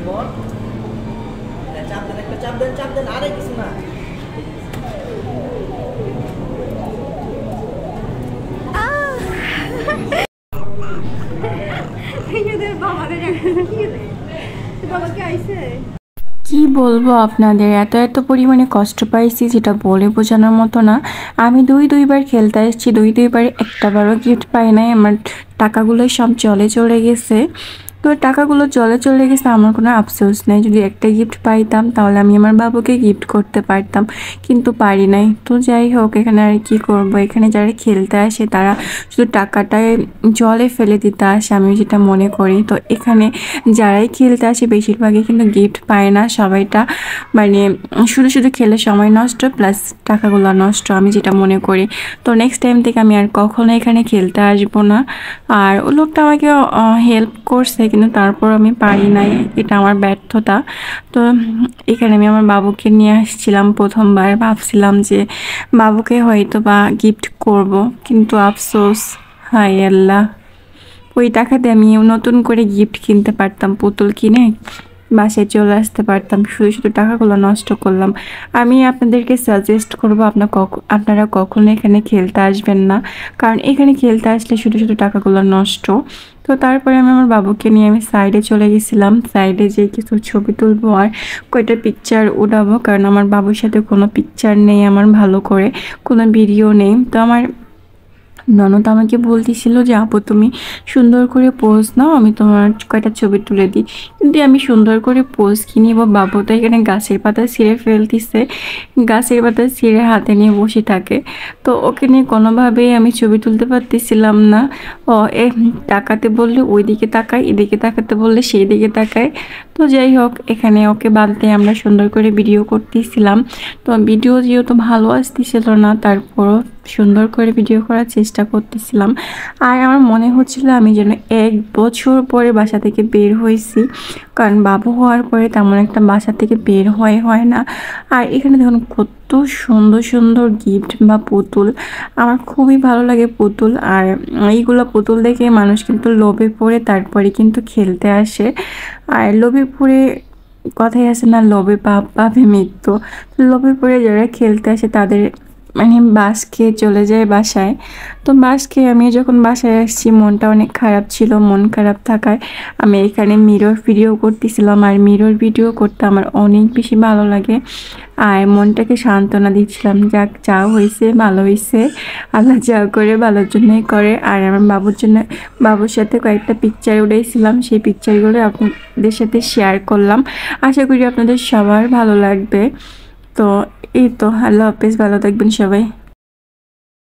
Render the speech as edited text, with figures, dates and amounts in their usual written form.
বোন চাপ দেন আরে কিছু না কি বলবো আপনাদের, এত এত পরিমাণে কষ্ট পাইছি যেটা বলে বোঝানোর মতো না। আমি দুইবার খেলতে এসেছি, দুইবারে একটাবারও গিফট পাই নাই। আমার টাকাগুলোই সব চলে গেছে। তো টাকাগুলো চলে গেছে, আমার কোনো আফসোস নেই। যদি একটা গিফট পাইতাম তাহলে আমি আমার বাবুকে গিফট করতে পারতাম, কিন্তু পারি নাই। তো যাই হোক, এখানে আর কি করব। এখানে যারা খেলতে আসে তারা শুধু টাকাটায় জলে ফেলে দিতে আসে, আমি যেটা মনে করি। তো এখানে যারাই খেলতে আসে বেশিরভাগই কিন্তু গিফট পায় না। সবাইটা মানে শুধু খেলে সময় নষ্ট প্লাস টাকাগুলো নষ্ট, আমি যেটা মনে করি। তো নেক্সট টাইম থেকে আমি আর কখনো এখানে খেলতে আসবো না। আর ও লোকটা আমাকে হেল্প করছে, কিন্তু তারপর আমি পারি নাই, এটা আমার ব্যর্থতা। তো এখানে আমি আমার বাবুকে নিয়ে আসছিলাম প্রথমবার। ভাবছিলাম যে বাবুকে হয়তো বা গিফট করব, কিন্তু আফসোস, হায় আল্লাহ, ওই টাকাতে আমি নতুন করে গিফট কিনতে পারতাম, পুতুল কিনে বাসায় চলে আসতে পারতাম। শুধু টাকাগুলো নষ্ট করলাম। আমি আপনাদেরকে সাজেস্ট করব আপনারা কখনো এখানে খেলতে আসবেন না, কারণ এখানে খেলতে আসলে শুধু টাকাগুলো নষ্ট। তো তারপরে আমি আমার বাবুকে নিয়ে আমি সাইডে চলে গেছিলাম। সাইডে যেয়ে কিছু ছবি তুলবো আর কয়টা পিকচার উঠাবো, কারণ আমার বাবুর সাথে কোনো পিকচার নেই, আমার ভালো করে কোনো ভিডিও নেই। তো আমার ননদ আমাকে বলতেছিল যে আপু তুমি সুন্দর করে পোজ নাও, আমি তোমার কয়টা ছবি তুলে দিই। কিন্তু আমি সুন্দর করে পোজ কি নিব, বাবু তো এখানে গাছের পাতা ছিঁড়ে ফেলতেছে, গাছের পাতা ছিঁড়ে হাতে নিয়ে বসে থাকে। তো ওকে নিয়ে কোনোভাবেই আমি ছবি তুলতে পারতেছিলাম না। ও তাকাতে বললে ওই দিকে তাকায়, এদিকে তাকাতে বললে সেই দিকে তাকায়। তো যাই হোক, এখানে ওকে বাদ দিয়ে আমরা সুন্দর করে ভিডিও করতেছিলাম। তো ভিডিও যেহেতু ভালো আসতেছিল না, তারপরও সুন্দর করে ভিডিও করার চেষ্টা করতেছিলাম। আর আমার মনে হচ্ছিল আমি যেন 1 বছর পরে বাসা থেকে বের হয়েছি, কারণ বাবু হওয়ার পরে তেমন একটা বাসা থেকে বের হয় না। আর এখানে দেখুন কত সুন্দর গিফট বা পুতুল, আমার খুবই ভালো লাগে পুতুল। আর এইগুলো পুতুল দেখে মানুষ কিন্তু লোভে পড়ে তারপরে কিন্তু খেলতে আসে। আর লোভে পড়ে কথাই আছে না, লোভে পাপ পাপে মৃত্যু। লোভে পড়ে যারা খেলতে আসে তাদের মানে বাস খেয়ে চলে যায় বাসায়। তো বাস খেয়ে আমি যখন বাসায় আসছি মনটা অনেক খারাপ ছিল। মন খারাপ থাকায় আমি এখানে মিরর ভিডিও করতেছিলাম। আর মিরর ভিডিও করতে আমার অনেক বেশি ভালো লাগে। আর মনটাকে সান্ত্বনা দিচ্ছিলাম, যাক যা হয়েছে ভালো হয়েছে, আল্লাহ যা করে ভালোর জন্যই করে। আর আমার বাবুর সাথে কয়েকটা পিকচার উঠাইছিলাম, সেই পিকচারগুলো আপনাদের সাথে শেয়ার করলাম। আশা করি আপনাদের সবার ভালো লাগবে। তো এই তো, আল্লাহ হাফেজ, ভালো থাকবেন সবাই।